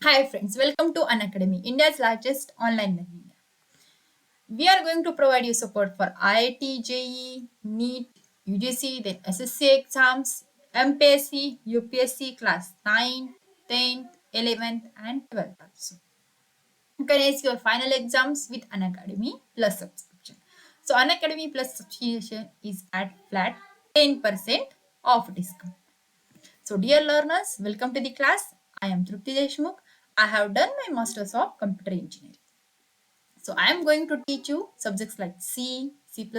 Hi friends, welcome to Unacademy, India's largest online learning app. We are going to provide you support for IIT, JEE, NEET, UGC, then SSC exams, MPSC, UPSC class 9, 10th, 11th and 12th also. You can ace your final exams with Unacademy Plus subscription. So Unacademy Plus subscription is at flat 10% off discount. So, dear learners, welcome to the class. I am Trupti Deshmukh. I have done my Masters of Computer Engineering. So, I am going to teach you subjects like C, C++,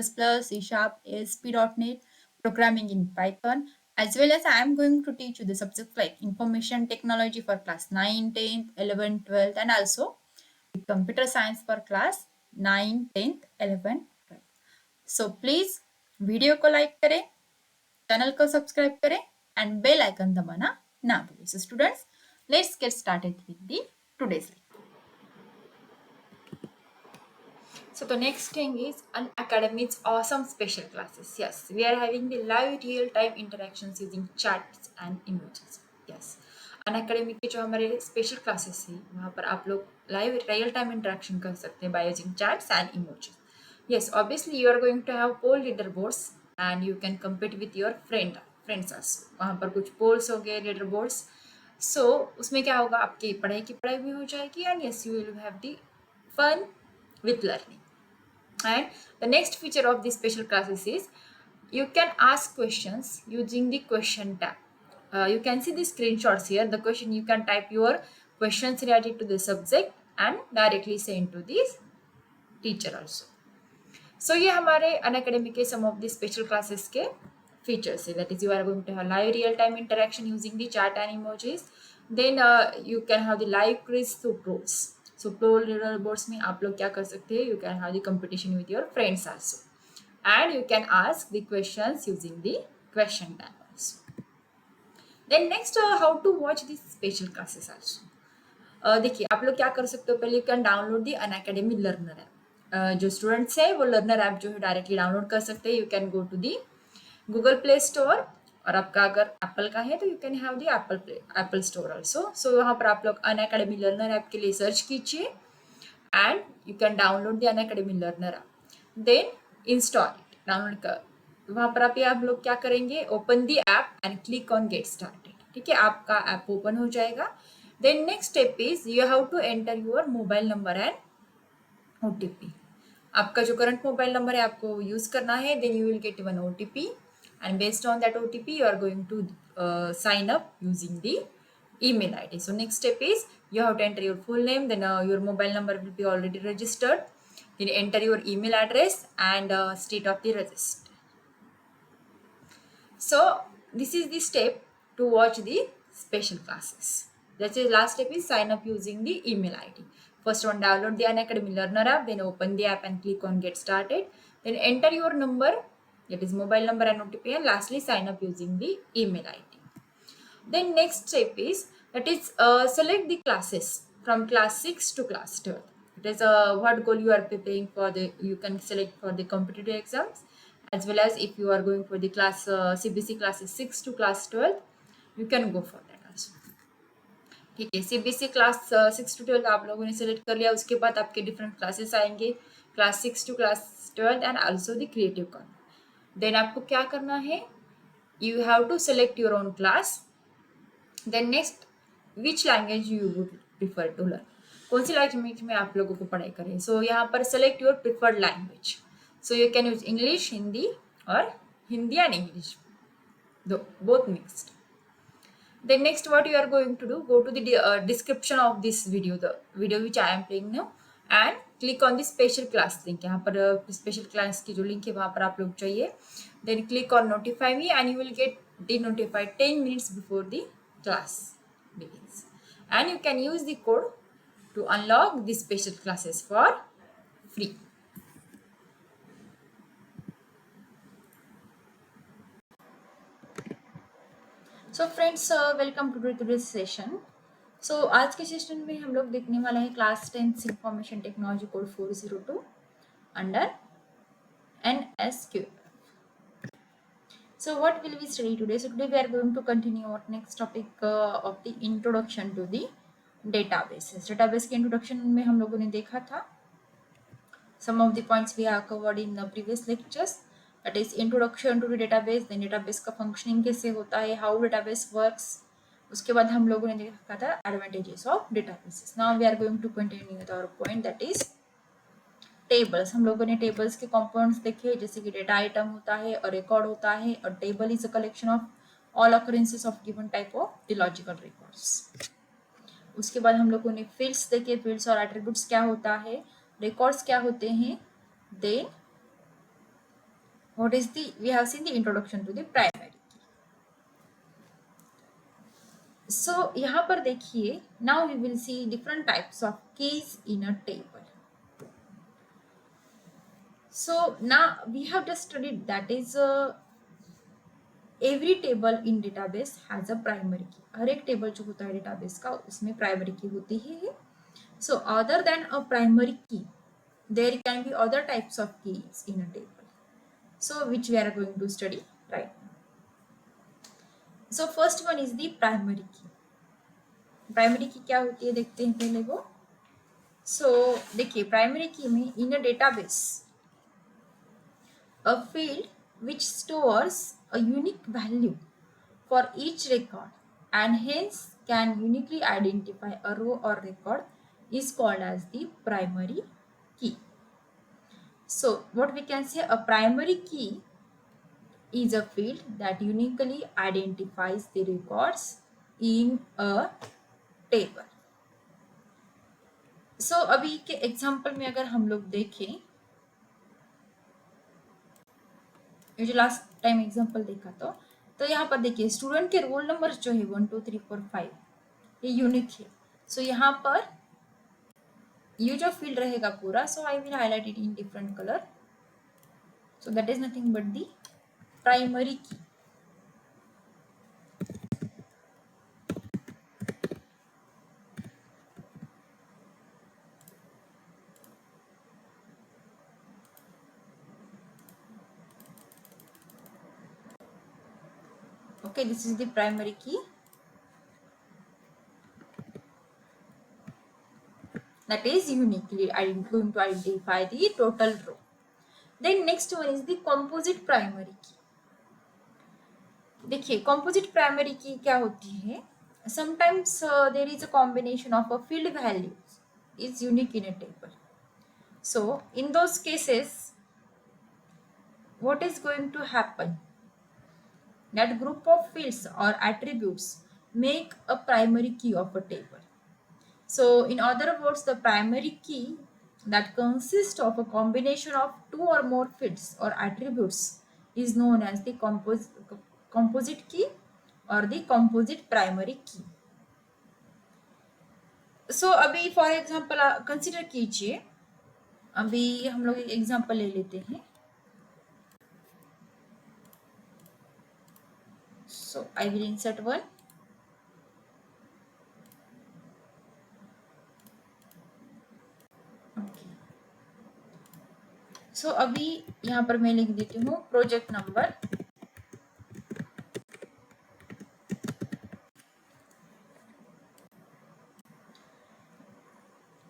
C Sharp, ASP.NET, programming in Python, as well as I am going to teach you the subjects like information technology for class 9, 10th, 11th, 12th, and also computer science for class 9, 10th, 11th, 12th. So, please video को like करें, channel को subscribe करें and bell icon दबाना ना भूलें. So students, let's get started with the today's lecture. So the next thing is Unacademy's awesome special classes. Yes, we are having the live real-time interactions using chats and emojis. Yes, Unacademy के जो हमारे special classes है वहाँ पर आप लोग live real time interaction कर सकते हैं by using chats and emojis. Yes, obviously you are going to have poll leaderboards and you can compete with your friends also. वहाँ पर कुछ polls हो गए leaderboards. So उसमें क्या होगा, आपकी पढ़ाई की पढ़ाई भी हो जाएगी and yes you will have the fun with learning. And the next feature of these special classes is you can ask questions using the question tab. You can see the screenshots here. The question, you can type your questions related to the subject and directly send to the teacher also. So ये हमारे Unacademy के some of the special classes के features है. That is, you are going to have live real time interaction using the chat and emojis. Then you can have the live quiz through pros. So pro leaderboards में आप लोग क्या कर सकते हैं? You can have the competition with your friends also, and you can ask the questions using the question tab also. Then next, how to watch these special classes also. देखिए आप लोग क्या कर सकते हो, पहले you can download the Unacademy learner app. जो students है वो लर्नर ऐप जो है डायरेक्टली डाउनलोड कर सकते हैं. You can go to the Google Play Store, और आपका अगर एप्पल का है तो you can have the Apple store also. So वहाँ पर आप लोग अनअकैडमी लर्नर ऐप के लिए सर्च कीजिए and you can download the Unacademy learner app. Then install it, download कर. वहाँ पर आप लोग क्या करेंगे, open the app and click on get started. ठीक है, आपका ऐप ओपन हो जाएगा. Then next step is you have to enter your mobile number and OTP. आपका जो करंट मोबाइल नंबर है आपको यूज करना है. then you will get one OTP and based on that OTP you are going to sign up using the email ID. So next step is you have to enter your full name, then your mobile number will be already registered. Then enter your email address and state of the register. So this is the step to watch the special classes. That's the last step is sign up using the email ID. First one, download the Unacademy Learner app, then open the app and click on get started. Then enter your number, that is mobile number and OTP, and lastly sign up using the email ID. Then next step is that is select the classes from class 6 to class 12. It is what goal you are preparing for. The you can select for the competitive exams, as well as if you are going for the class CBC classes 6 to class 12, you can go for that also. ठीक है, CBC class 6 to 12 आप लोगों ने select कर लिया. उसके बाद आपके डिफरेंट क्लासेस आएंगे, class 6 to class 12 and also the creative corner. Then आपको क्या करना है, you have to select your own class. Then next, which language you would prefer to learn, कौन सी लैंग्वेज में आप लोगों को पढ़ाई करें. सो यहाँ पर select your preferred language. So you can use English, Hindi, और Hindi and English, both mixed. Then next what you are going to do, go to the description of this video, the video which I am playing now, and click on the special class link. यहाँ पर special class की जो link है वहाँ पर आप लोग चाहिए. Then click on notify me and you will get denotified 10 minutes before the class begins. And you can use the code to unlock the special classes for free. So friends, welcome to today's session. So आज के session में हम लोग देखने वाला है class 10 information technology code 402 under NSQ. So what will we study today? So today we are going to continue our next topic of the introduction to the databases. Database के introduction में हम लोगों ने देखा था some of the points we have covered in the previous lectures, that is introduction to the database, then database का functioning कैसे होता है, how database works, उसके बाद हम लोगों ने देखा था advantages of databases. Now we are going to continue with our point, that is tables. हम लोगों ने टेबल्स के कंपोनेंट्स देखे, जैसे कि डेटा आइटम होता है और रिकॉर्ड होता है, और table is a collection of all occurrences of given type of the logical records. उसके बाद हम लोगों ने फील्ड्स देखे, फील्ड्स और एट्रीब्यूट्स क्या होता है, रिकॉर्ड्स क्या होते हैं, then what is the we have seen the introduction to the primary. So यहाँ पर देखिए, now we will see different types of keys in a table. So now we have just studied, that is every table in database has a primary key. हर एक table जो होता है database का, उसमें primary की होती है. So other than a primary key, there can be other types of keys in a table, so which we are going to study right now. So first one is the primary key. Primary की क्या होती है देखते हैं पहले वो. So देखिए, primary key में in a database a field which stores a unique value for each record and hence can uniquely identify a row or record is called as the primary key. So what we can say, a primary key is a field that uniquely identifies the records in a table. So अभी के example में अगर हम लोग देखें, ये जो last time example देखा तो यहाँ पर देखिए स्टूडेंट के रोल नंबर जो है 1 2 3 4 5 ये यूनिक है. सो यहाँ पर ये जो फील्ड रहेगा पूरा, so I will highlight it in different colour. So that is nothing but the primary key. Okay, this is the primary key. That is uniquely going to identify the total row. Then next one is the composite primary key. देखिए composite primary key क्या होती है. Sometimes there is a combination of a field values is unique in a table. So in those cases, what is going to happen? That group of fields or attributes make a primary key of a table. So in other words, the primary key that consists of a combination of two or more fields or attributes is known as the composite key or the composite primary key. So अभी for example consider कीजिए, अभी हम लोग एक example ले लेते हैं. So I will insert one. सो अभी यहाँ पर मैं लिख देती हूँ प्रोजेक्ट नंबर.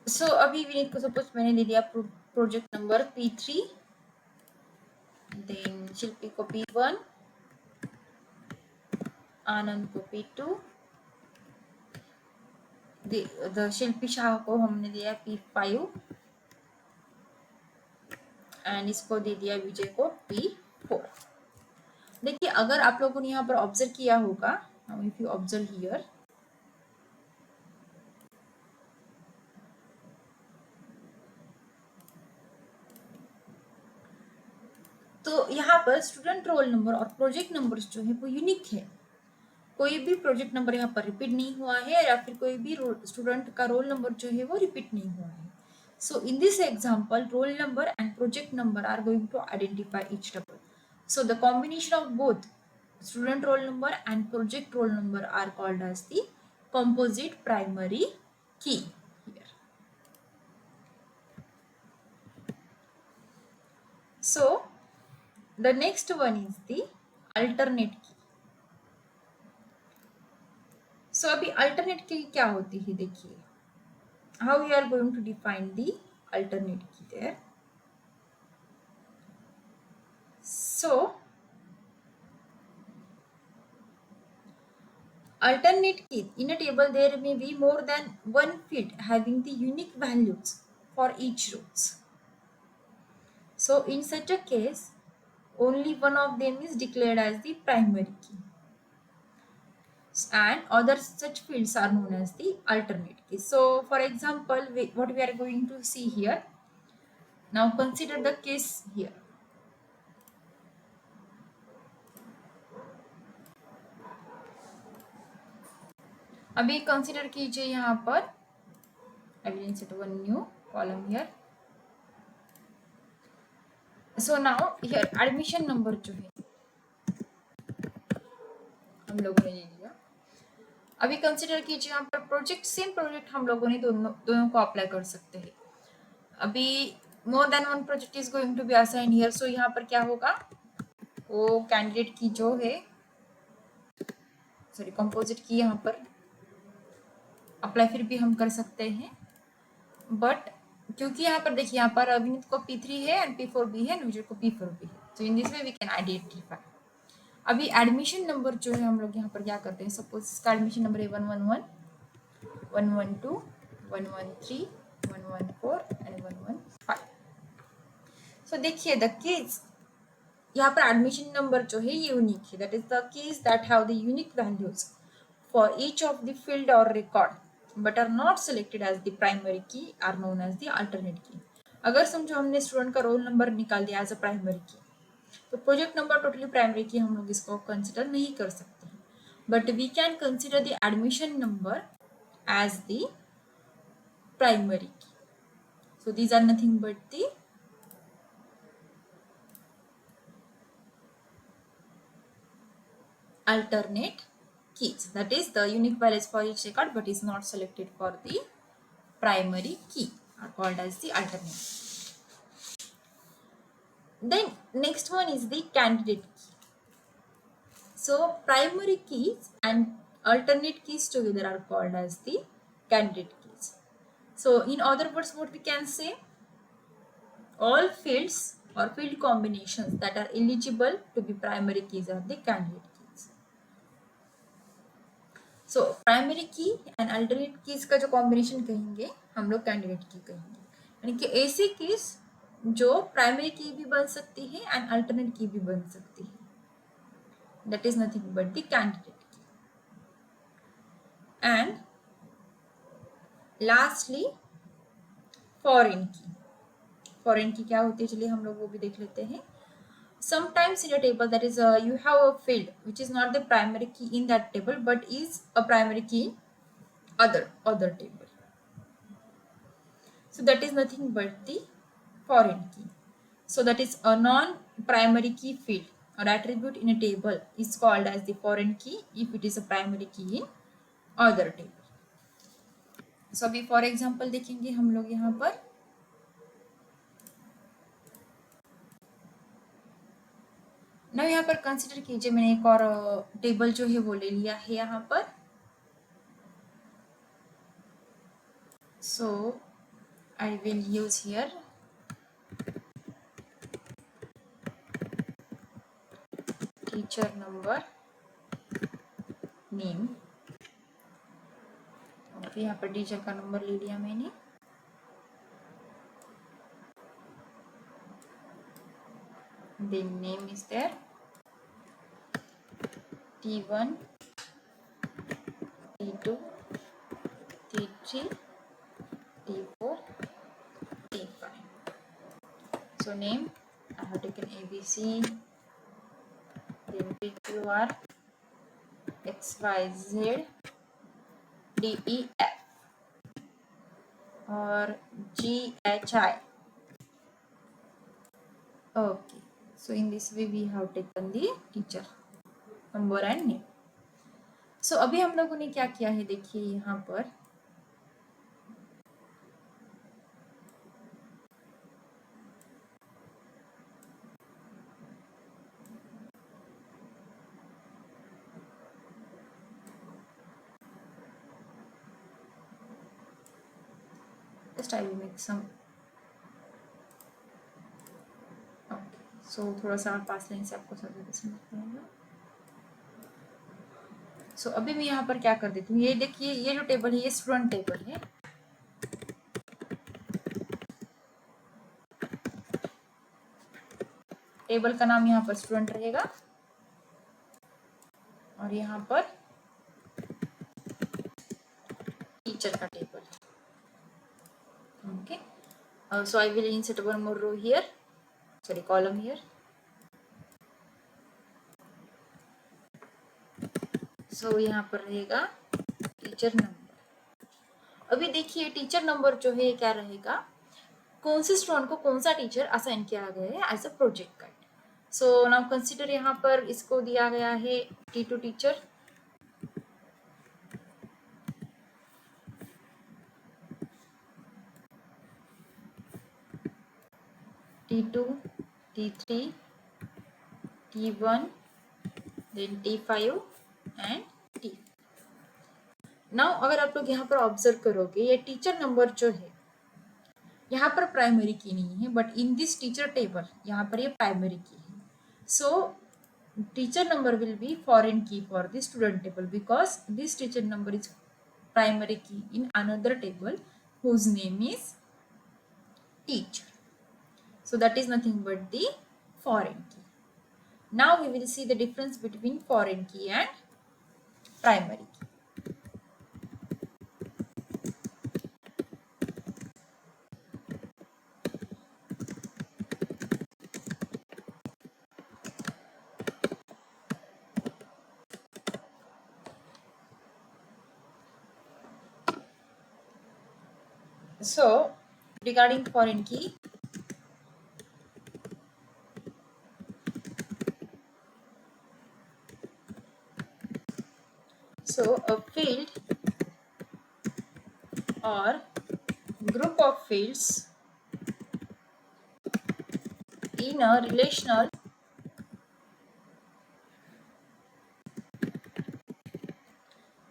सो अभी विनीत को सपोज मैंने दे दिया प्रोजेक्ट नंबर P3, देन शिल्पी को P1, आनंद को P2, शिल्पी शाह को हमने दिया P5 एंड इसको दे दिया विजय को P4. देखिए अगर आप लोगों ने यहाँ पर ऑब्जर्व किया होगा, इफ यू ऑब्जर्व हियर, तो यहाँ पर स्टूडेंट रोल नंबर और प्रोजेक्ट नंबर जो है वो यूनिक है. कोई भी प्रोजेक्ट नंबर यहाँ पर रिपीट नहीं हुआ है या फिर कोई भी स्टूडेंट का रोल नंबर जो है वो रिपीट नहीं हुआ है. So in this example, roll number and project number are going to identify each table. So the combination of both student roll number and project roll number are called as the composite primary key here. So the next one is the alternate key. सो अभी alternate की क्या होती है देखिए, how you are going to define the alternate key there. So alternate key in a table there may be more than one field having the unique values for each rows. So in such a case only one of them is declared as the primary key and other such fields are known as the alternate key. So for example what we are going to see here, now consider the case here. अभी consider कीजिए यहाँ पर, I will insert one new column here. So now here admission number जो है हम लोगों ने ले लिया. अभी कंसिडर कीजिए यहाँ पर प्रोजेक्ट, सेम प्रोजेक्ट हम लोगों ने दोनों को अप्लाई कर सकते हैं. अभी more than one project is going to be assign here. So यहाँ पर क्या होगा, वो कैंडिडेट की जो है, सॉरी कंपोजिट की यहाँ पर अप्लाई फिर भी हम कर सकते हैं, बट क्योंकि यहाँ पर देखिए यहाँ पर अभिनीत को P3 है एंड P4 भी है, विजय को P4 भी है. So in this way we can identify. अभी एडमिशन नंबर जो है हम लोग यहाँ पर क्या करते हैं, सपोज इसका एडमिशन नंबर है 111, 112, 113, 114 एंड 115. सो देखिए द कीज, यहाँ पर एडमिशन नंबर जो है ये यूनिक है, that is the keys that have the unique values for each of the field or record but are not selected as the primary key are known as the alternate key. अगर समझो हमने student का roll number निकाल दिया as a primary की, तो project number totally primary की हम लोग इसको कंसिडर नहीं कर सकते हैं, but we can consider the admission number as the primary key. So these are nothing but the alternate keys, that is the unique values for each record but is not selected for the primary key are called as the alternate. Then next one is the candidate key. So primary keys and alternate keys together are called as the candidate keys. So in other words what we can say, all fields or field combinations that are eligible to be primary keys are the candidate. So primary की and alternate keys का जो combination कहेंगे हम लोग candidate की कहेंगे, यानी कि ऐसी कीज जो प्राइमरी की भी बन सकती है एंड अल्टरनेट की भी बन सकती है, that is nothing but the candidate की. एंड लास्टली फॉरेन की. फॉरेन की क्या होती है चलिए हम लोग वो भी देख लेते हैं. Sometimes in a table that is you have a field which is not the primary key in that table but is a primary key in other table. So that is nothing but the foreign key. So that is a non-primary key field or attribute in a table is called as the foreign key if it is a primary key in other table. So अभी for example देखेंगे हम लोग यहाँ पर. ना यहाँ पर consider कीजिए मैंने एक और टेबल जो है वो ले लिया है यहाँ पर. So I will use here teacher number name. Okay यहाँ पर टीचर का नंबर ले लिया मैंने. The name is there, T1, T2, T3, T4, T5. So name I have taken ABC, then PQR, XYZ, DEF or GHI. Okay. So in this way we have taken the teacher number and name. So अभी हम लोगों ने क्या किया है देखिए यहाँ पर. Just I will make some, okay. So थोड़ा सा पास लाइन से आपको ज़्यादा समझ पाएगा। सो अभी मैं यहाँ पर क्या कर देती हूँ, ये देखिए ये जो टेबल है ये स्टूडेंट टेबल है। टेबल का नाम यहाँ पर स्टूडेंट रहेगा और यहाँ पर टीचर का table. Okay, so I will insert one more row here, sorry column here. सो यहाँ पर रहेगा टीचर नंबर। अभी देखिए टीचर नंबर जो है क्या रहेगा, कौन से स्टूडेंट को कौन सा टीचर असाइन किया गया है as a project guide. So now consider यहाँ पर इसको दिया गया है T2 teacher, T2, T3, T1, then T5 and T। नाउ अगर आप लोग यहाँ पर ऑब्जर्व करोगे ये टीचर नंबर जो है यहाँ पर प्राइमरी की नहीं है, but in this teacher table यहाँ पर ये प्राइमरी की है। So teacher number will be foreign key for this student table because this teacher number is primary key in another table whose name is teacher. So that is nothing but the foreign key. Now we will see the difference between foreign key and primary key. So regarding foreign key, so a field or group of fields in a relational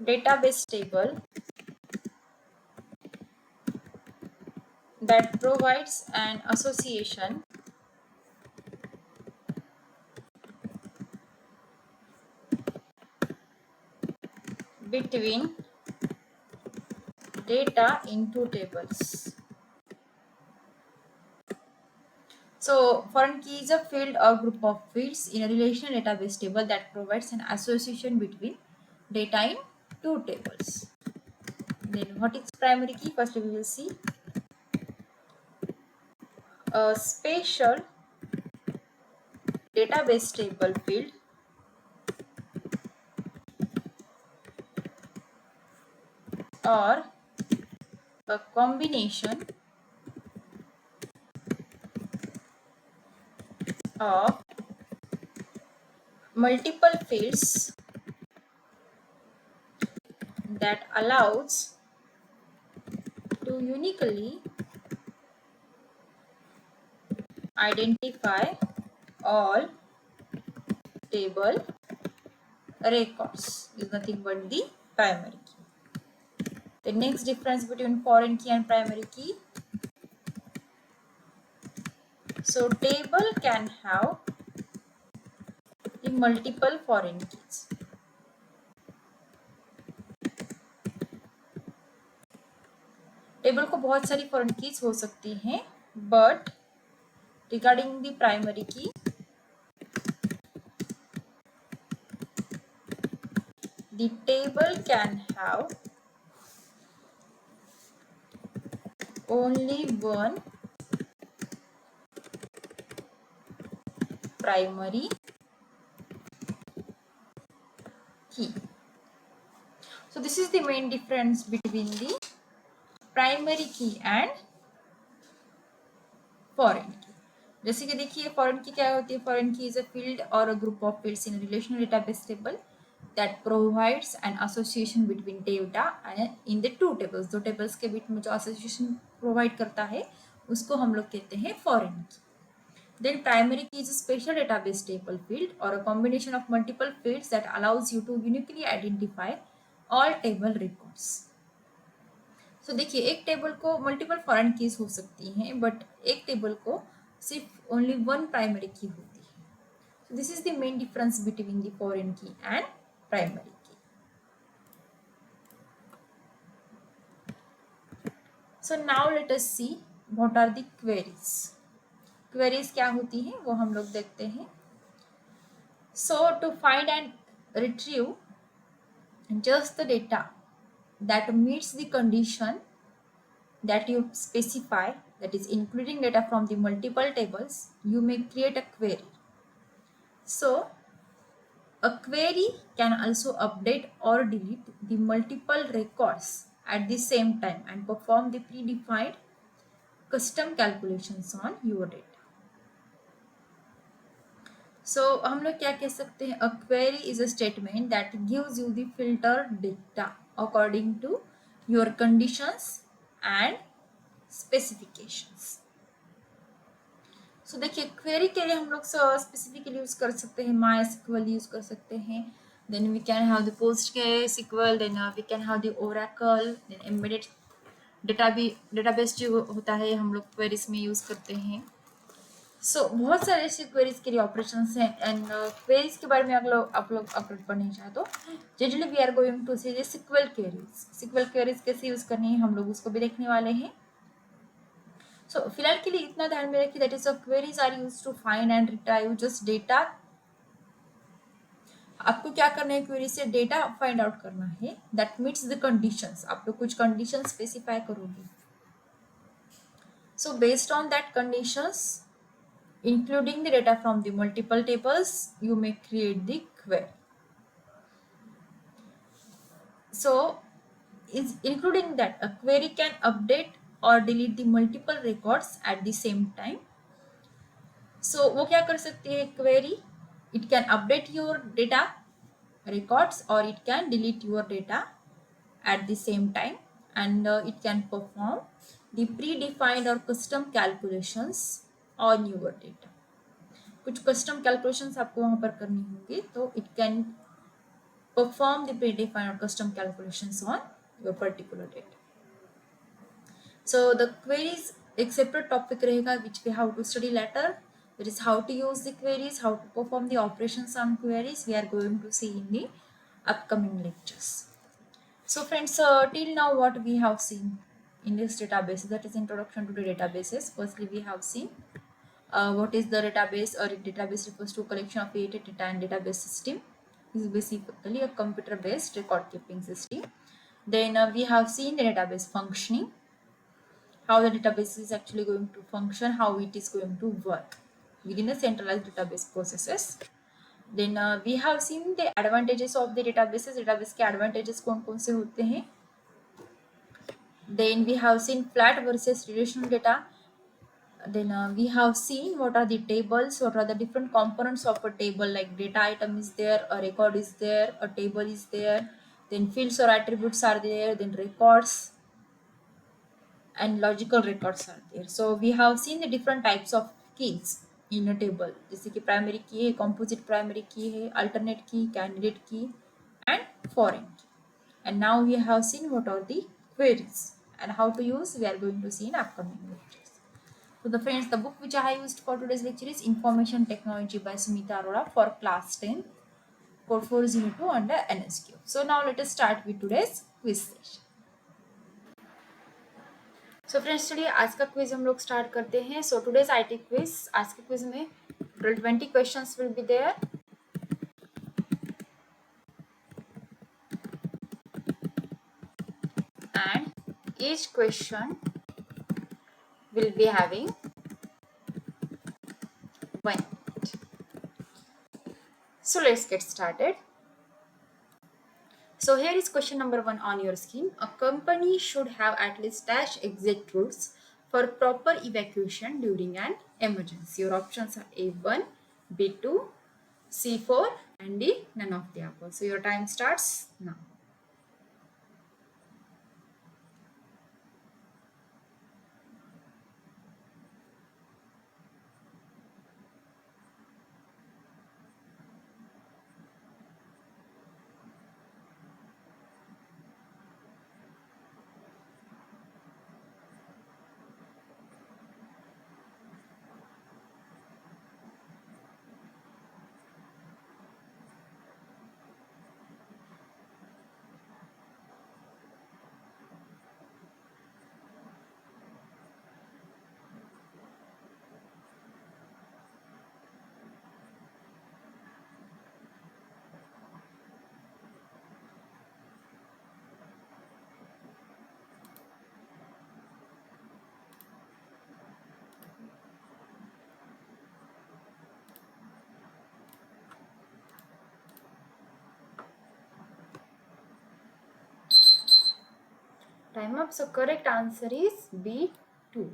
database table that provides an association between data in two tables. So foreign key is a field or group of fields in a relational database table that provides an association between data in two tables. Then what is primary key? First we will see a spatial database table field or a combination of multiple fields that allows to uniquely identify all table records is nothing but the primary key. The next difference between foreign key and primary key. So table can have the multiple foreign keys. Table को बहुत सारी foreign keys हो सकती हैं, but regarding the primary key, the table can have only one primary key. So this is the main difference between the primary key and foreign key. जैसे कि देखिए foreign की क्या होती है, फॉरेन की इज अ फील्ड और a group of fields in relational database table that provides an association between data in the two tables. दो टेबल्स के बीच में जो एसोसिएशन प्रोवाइड करता है उसको हम लोग कहते हैं फॉरेन की। Then primary key is a special database table field or a combination of multiple fields that allows you to uniquely identify all table records. सो देखिए, एक टेबल को मल्टीपल फॉरेन कीज हो सकती हैं, बट एक टेबल को सिर्फ ओनली वन प्राइमरी की होती है. So this is the main difference between the foreign key and primary key. So now let us see what are the queries. Queries क्या होती हैं वो हम लोग देखते हैं. So to find and retrieve just the data that meets the condition that you specify, that is including data from the multiple tables, you may create a query. So a query can also update or delete the multiple records at the same time and perform the predefined custom calculations on your data. So हम लोग क्या कह सकते हैं, a query is a statement that gives you the filtered data according to your conditions and specifications. So देखिए, query के लिए हम लोग स्पेसिफिकली यूज कर सकते हैं MySQL यूज कर सकते हैं, then we can have the PostgreSQL, then we can have the Oracle, then embedded database जो होता है हम लोग क्वेरीज में यूज करते हैं. सो बहुत सारे ऐसे क्वेरीज के लिए ऑपरेशंस हैं, एंड क्वेरीज के बारे में आप लोग अपलोड पढ़ना चाहे तो generally we are going to see sequel queries. Sequel queries कैसे यूज करनी है हम लोग उसको भी देखने वाले हैं. सो फिलहाल के लिए इतना ध्यान में रखिए, that is queries are used to find and retrieve just data. आपको क्या करना है, क्वेरी से डेटा फाइंड आउट करना है दैट मीट्स द कंडीशंस. आप लोग कुछ कंडीशन स्पेसिफाई करोगे. So based on that conditions including the data from the multiple tables, you may create the query. So is including that a query can update or delete the multiple records at the same time. So वो क्या कर सकती है query? It can update your data records or it can delete your data at the same time, and it can perform the predefined or custom calculations on your data. कुछ custom calculations आपको वहां पर करनी होंगी, तो it can perform the predefined or custom calculations on your particular data. So the queries एक separate topic रहेगा which we how to study later. That is how to use the queries, how to perform the operations on queries. We are going to see in the upcoming lectures. So friends, till now what we have seen in this database, that is introduction to the databases. Firstly, we have seen what is the database. A database refers to a collection of created data and database system. This is basically a computer based record keeping system. Then we have seen the database functioning, how the database is actually going to function, how it is going to work within the centralized database processes. Then we have seen the advantages of the databases. Database के advantages कौन कौन से होते हैं. Then we have seen flat versus relational data. Then we have seen what are the tables, what are the different components of a table, like data item is there, a record is there, a table is there, then fields or attributes are there, then records and logical records are there. So we have seen the different types of keys in a table, जैसे कि primary key है, composite primary key है, alternate key, candidate key and foreign key. And now we have seen what are the queries and how to use, we are going to see in upcoming lectures. So the friends, the book which I have used for today's lecture is Information Technology by Sumita Arora for class 10, code 402 under NSQ. So now let us start with today's quiz session. So friends, चलिए आज का quiz हम लोग start करते हैं. So today's IT quiz, आज के quiz में total 20 questions will be there. And each question will be having 1 minute. So let's get started. So here is question number 1 on your screen. A company should have at least dash exit rules for proper evacuation during an emergency. Your options are A1, B2, C4 and D, none of the above. So your time starts now. Time up. So correct answer is B 2.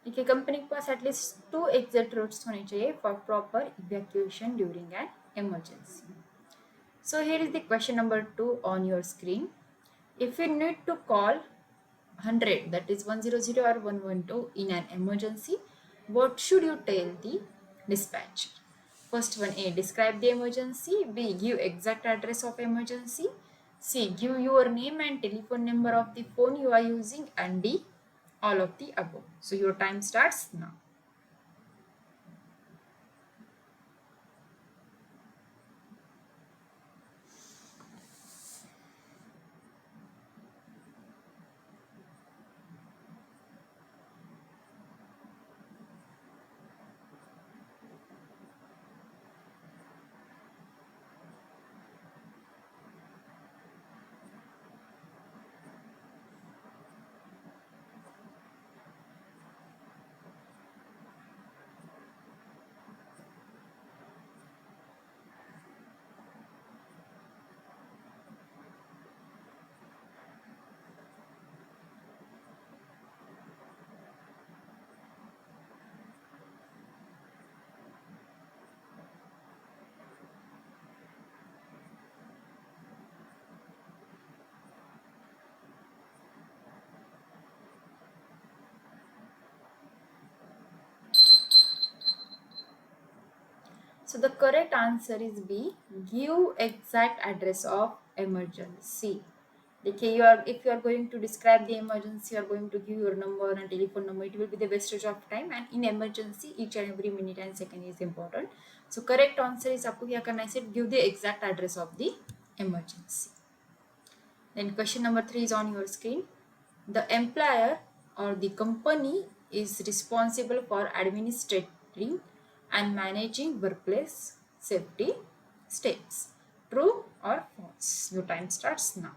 देखिए company के पास at least 2 exit roots होने चाहिए for proper evacuation during an emergency. So here is the question number 2 on your screen. If you need to call 100, that is 100 or 112 in an emergency, what should you tell the dispatcher? First one, A, describe the emergency. B, give exact address of emergency. C, give your name and telephone number of the phone you are using. And D, all of the above. So your time starts now. So the correct answer is B. Give exact address of emergency. देखिए if you are going to describe the emergency, you are going to give your number and telephone number. It will be the wastage of time, and in emergency, each and every minute and second is important. So correct answer is आपको क्या करना है? Give the exact address of the emergency. Then question number 3 is on your screen. The employer or the company is responsible for administrating and managing workplace safety steps. True or false? Your time starts now.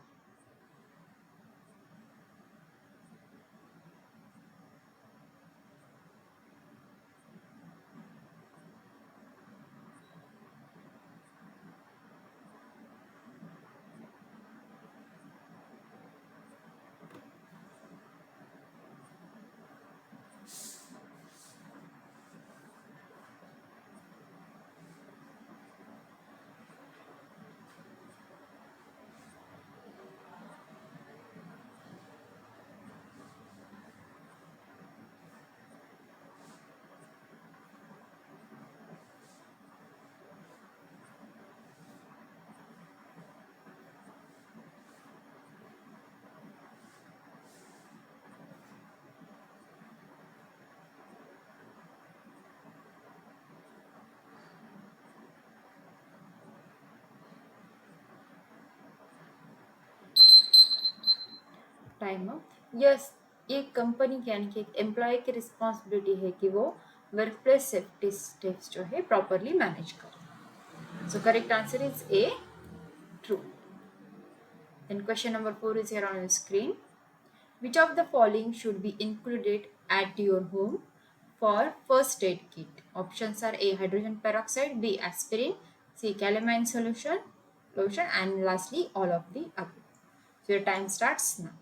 Time up. Yes, एक company की यानी कि एक employ की responsibility है कि वो work place safety steps जो है प्रॉपरली मैनेज करे. सो correct answer is a, true. Then question number 4 is here on your screen. Which of the following should be included at your home for first aid kit? Options are A, hydrogen peroxide, B, aspirin, C, calamine lotion, and lastly all of the above. So your time starts now.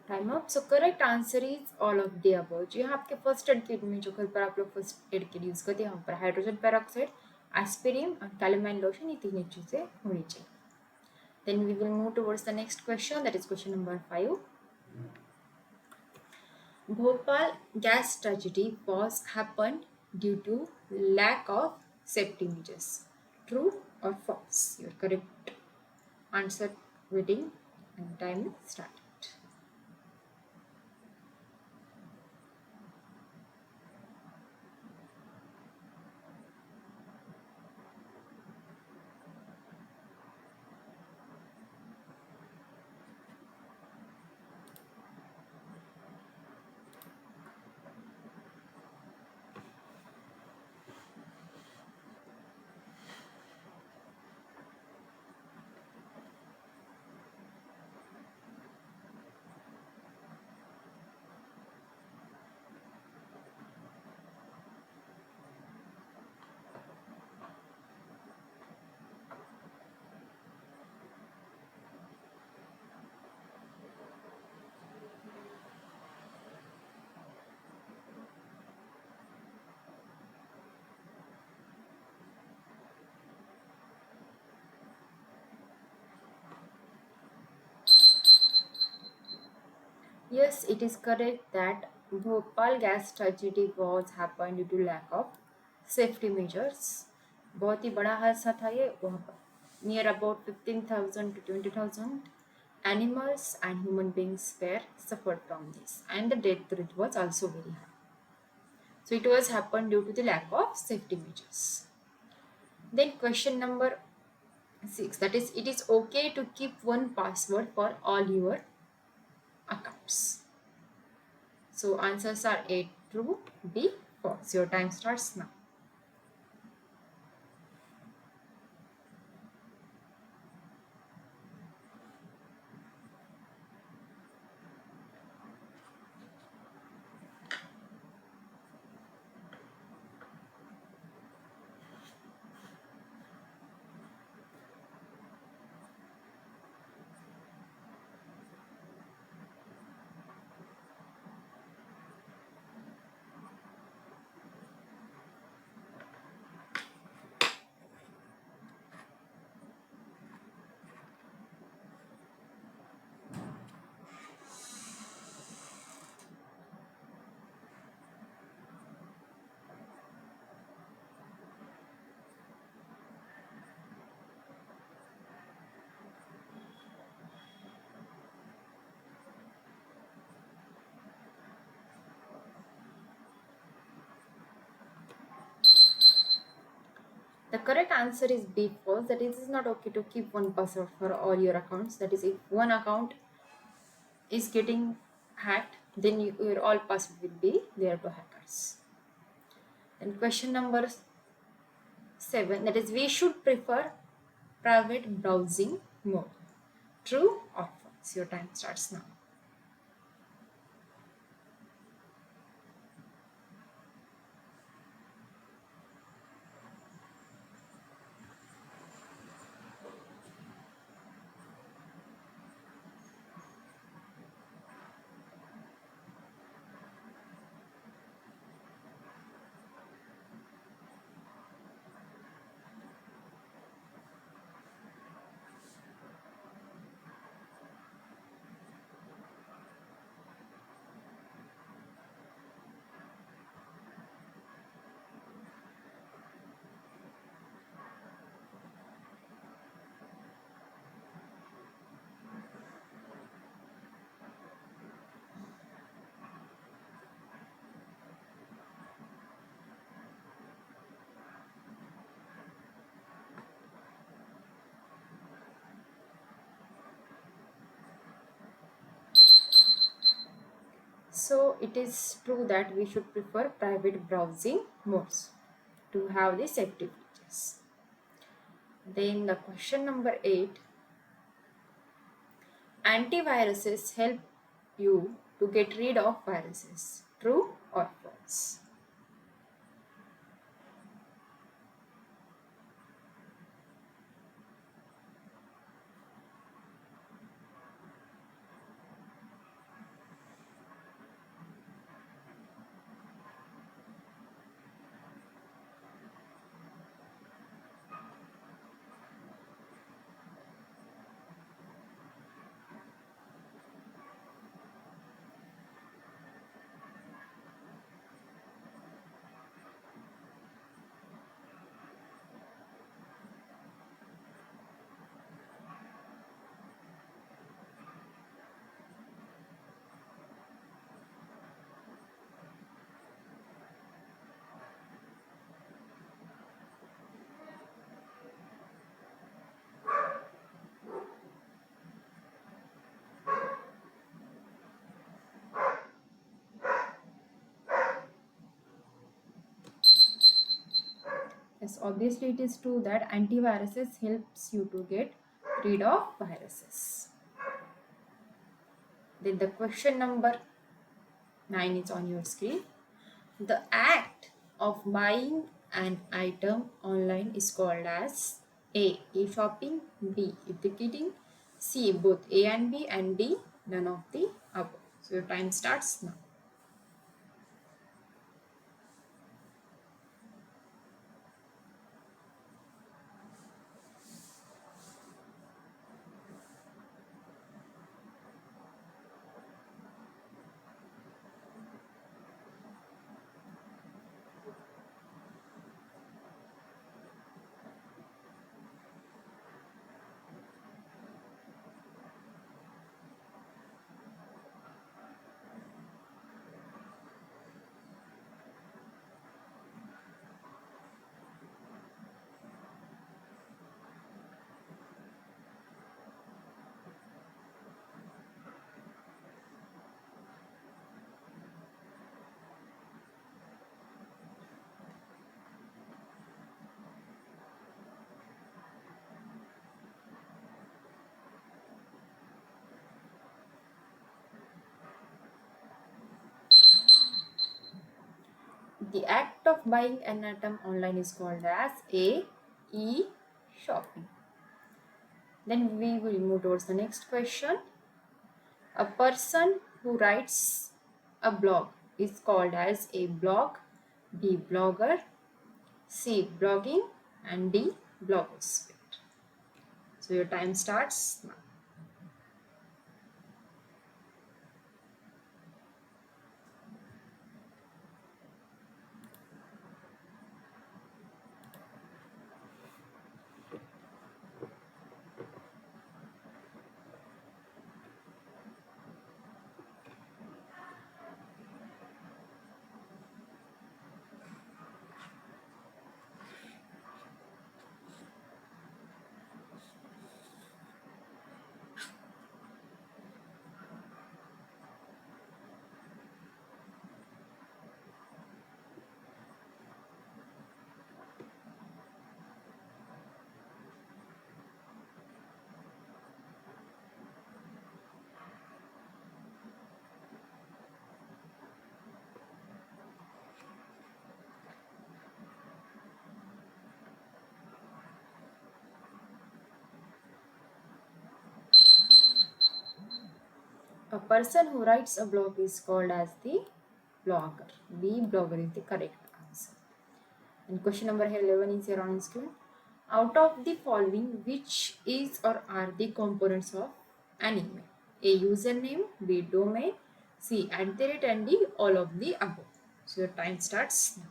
Time up. So correct answer is all of the above. जो यहाँ आपके first aid kit में जो घर पर आप लोग first aid kit use करते हैं यहाँ पर हाइड्रोजन पेरोक्साइड, एस्पिरिन और कैलेमाइन लोशन, ये तीन चीज़ें होनी चाहिए. Then we will move towards the next question, that is question number 5. Bhopal gas tragedy was happened due to lack of safety measures. True or false? Your correct answer waiting and time started. Yes, it is correct that Bhopal gas tragedy was happened due to lack of safety measures. बहुत ही बड़ा हादसा था ये वहाँ पर. Near about 15,000 to 20,000 animals and human beings were suffered from this, and the death rate was also very high. So it was happened due to the lack of safety measures. Then question number 6, that is, it is okay to keep one password for all your accounts. So answers are A true, B false. Your time starts now. The correct answer is B false. That is, it is not okay to keep one password for all your accounts. That is, if one account is getting hacked, then your all password will be there to hackers. Then question number 7, that is, we should prefer private browsing mode. True or false? Your time starts now. So it is true that we should prefer private browsing modes to have the safety features. Then the question number 8, antiviruses help you to get rid of viruses. True or false? Yes, obviously it is true that antiviruses helps you to get rid of viruses. Then the question number 9 is on your screen. The act of buying an item online is called as A. E-shopping, B. E-ticketing, C. Both A and B, and D. None of the above. So your time starts now. The act of buying an item online is called as A. E-shopping. Then we will move towards the next question. A person who writes a blog is called as A. Blog, B. Blogger, C. Blogging, and D. Blogosphere. So your time starts now. A person who writes a blog is called as the blogger. B. Blogger is the correct answer. And question number 11 is here on screen. Out of the following, which is or are the components of an email? A. Username, B. Domain, C. @ and D. All of the above. So your time starts now.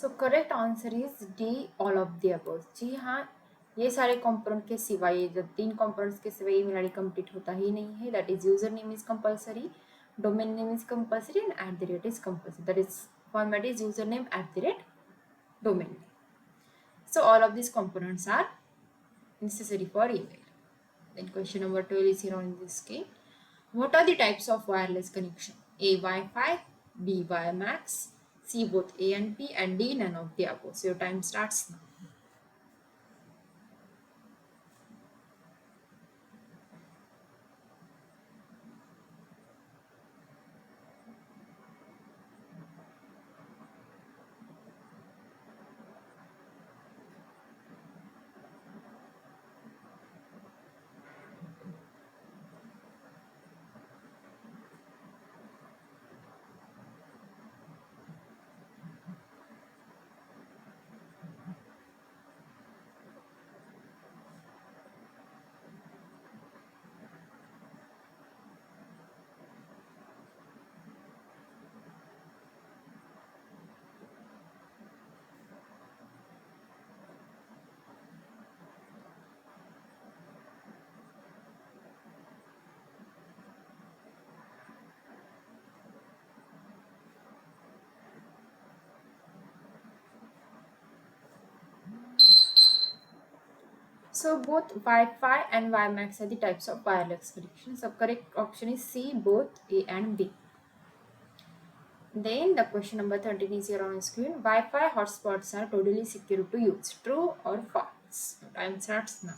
So correct answer is D all of the above. जी हाँ, ये सारे component के सिवाय, जब 3 components के सिवाय email ID complete होता ही नहीं है. That is user name is compulsory, domain name is compulsory, and @ is compulsory. That is format is user name @ domain name. So all of these components are necessary for email. Then question number 12 is here on this screen. What are the types of wireless connection? A. Wi-Fi, B. WiMAX, C. both A and B, and D. none of the above. So your time starts now. So both Wi-Fi and WiMAX are the types of wireless connection. So correct option is C, both A and B. Then the question number 13 is here on screen. Wi-Fi hotspots are totally secure to use. True or false? Time starts now.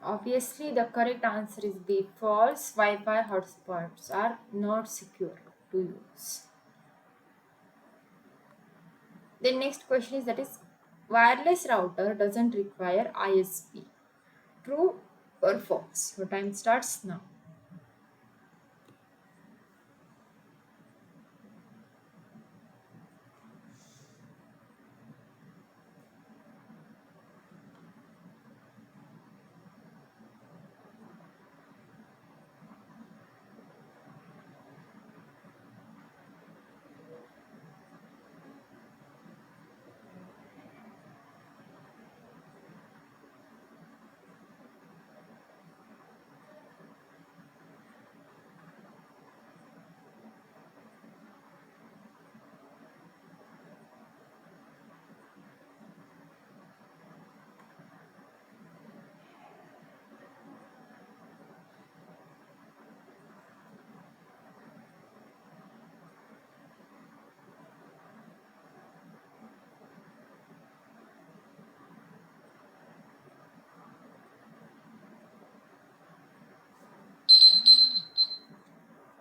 Obviously, the correct answer is B. False. Wi-Fi hotspots are not secure to use. The next question is that is wireless router doesn't require ISP. True or false? Your time starts now.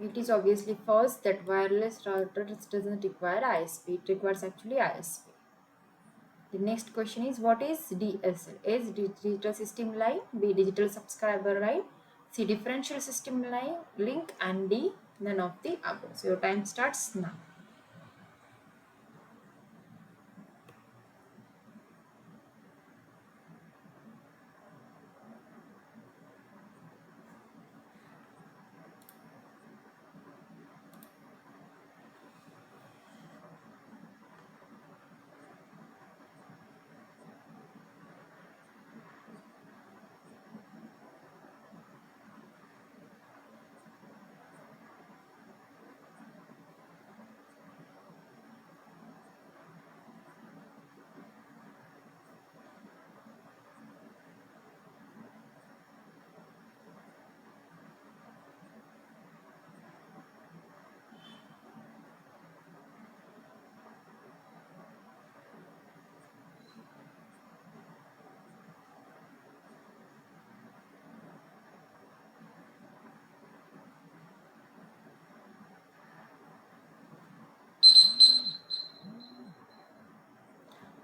It is obviously false that wireless router doesn't require ISP. It requires actually ISP. The next question is what is DSL? A is digital system line, B digital subscriber line, C differential system line link, and D none of the above. So your time starts now.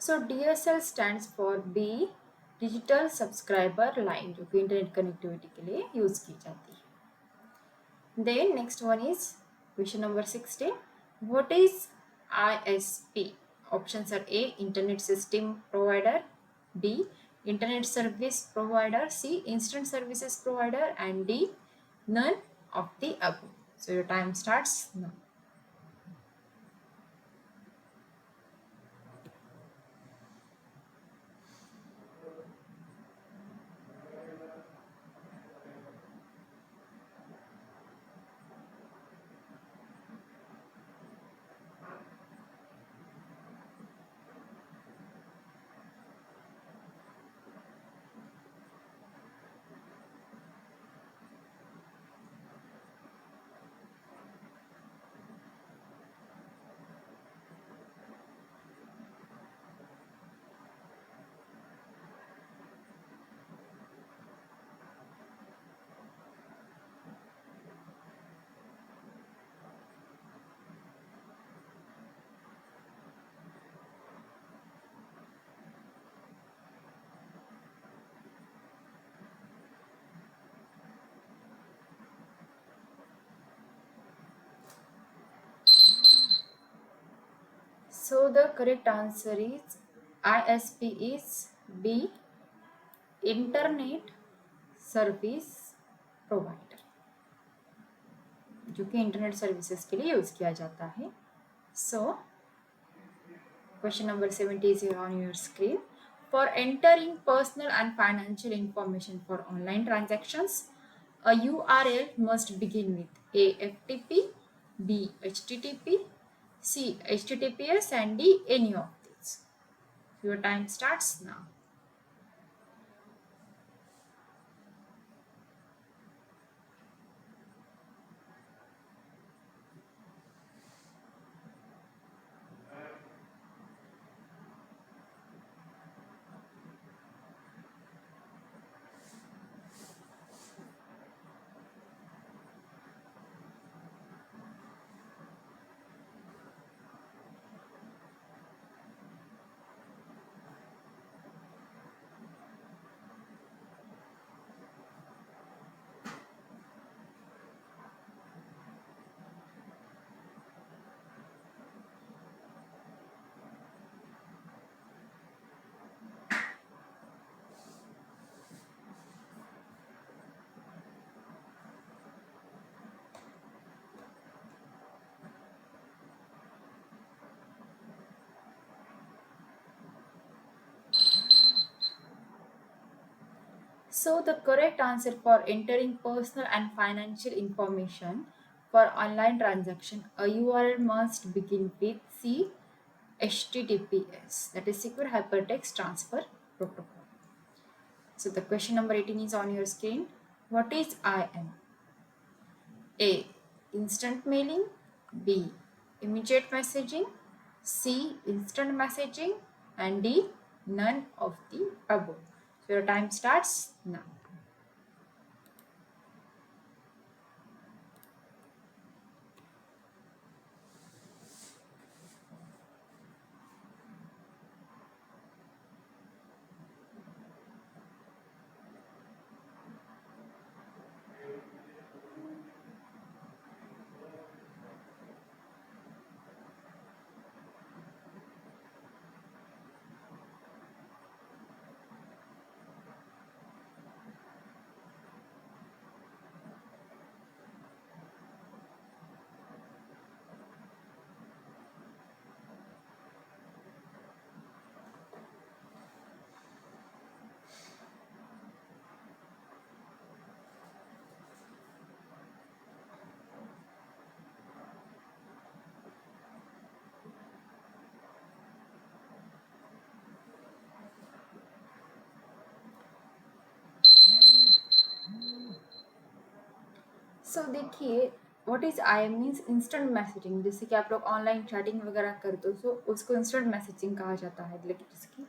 So DSL stands for B digital subscriber line जो कि internet connectivity के लिए use की जाती है. Then next one is question number 16. व्हाट इज ISP? Options are A internet system provider, B internet service provider, C instant services provider, and D none of the above. So your time starts now. So the correct answer is ISP is B, internet service provider, जो कि internet services के लिए use किया जाता है. So question number 70 is here on your screen. For entering personal and financial information for online transactions, a URL must begin with A. FTP, B. HTTP, C. HTTPS, and D. Any of these. Your time starts now. So the correct answer for entering personal and financial information for online transaction, a URL must begin with C. HTTPS, that is Secure Hypertext Transfer Protocol. So the question number 18 is on your screen. What is IM? A. Instant mailing, B. Immediate messaging, C. Instant messaging, and D. None of the above. So your time starts now. सो देखिए, what is I means instant messaging. जैसे कि आप लोग online chatting वगैरह करते हो, सो उसको instant messaging कहा जाता है. लेकिन जैसे कि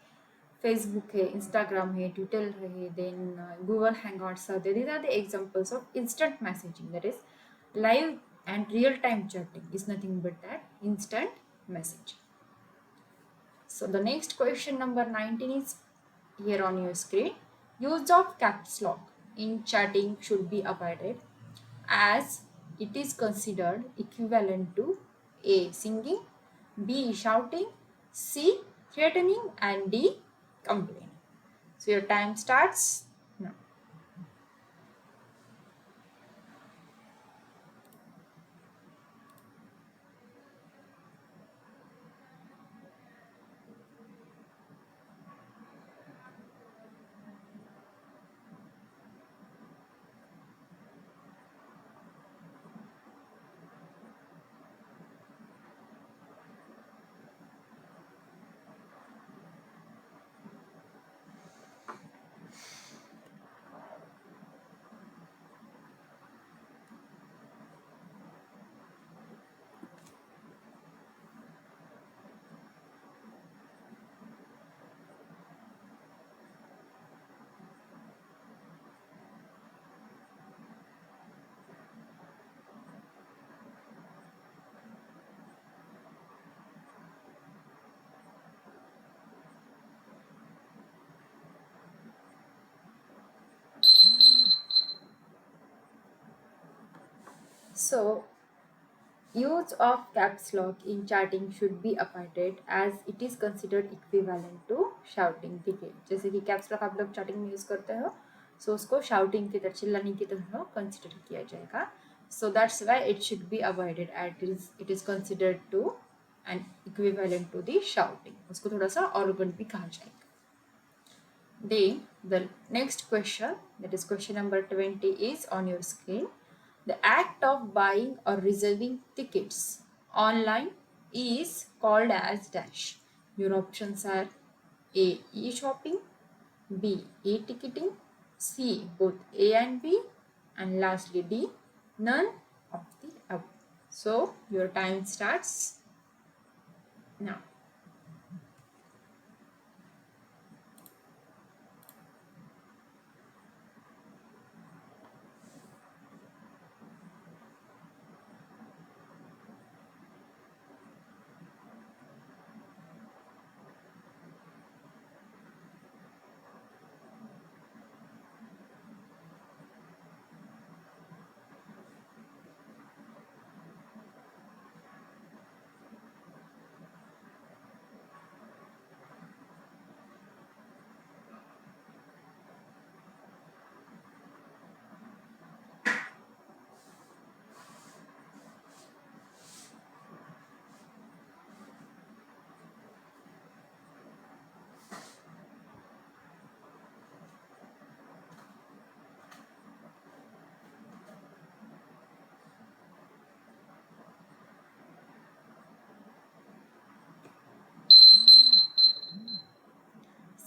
फेसबुक है, इंस्टाग्राम है, ट्विटर है, then Google Hangouts are there. These are the examples of instant messaging. That is live and real time chatting is nothing but that instant message. So the next question number 19 is here on your screen. Use of caps lock in chatting should be avoided as it is considered equivalent to A. Singing, B. Shouting, C. Threatening, and D. Complaining. So your time starts now. So Use of caps lock in chatting should be avoided as it is considered equivalent to shouting. ठीक है, जैसे कि caps lock आप लोग chatting में use करते हो, सो उसको शाउटिंग की तरह, चिल्लाने की तरह कंसिडर किया जाएगा. So that's why it should be avoided as it is considered to and equivalent to the shouting. उसको थोड़ा सा arrogant भी कहा जाएगा. Then the next question, that is question number 20, is on your screen. The act of buying or reserving tickets online is called as dash. Your options are A. E-shopping, B. E-ticketing, C. Both A and B, and lastly D. None of the above. So your time starts now.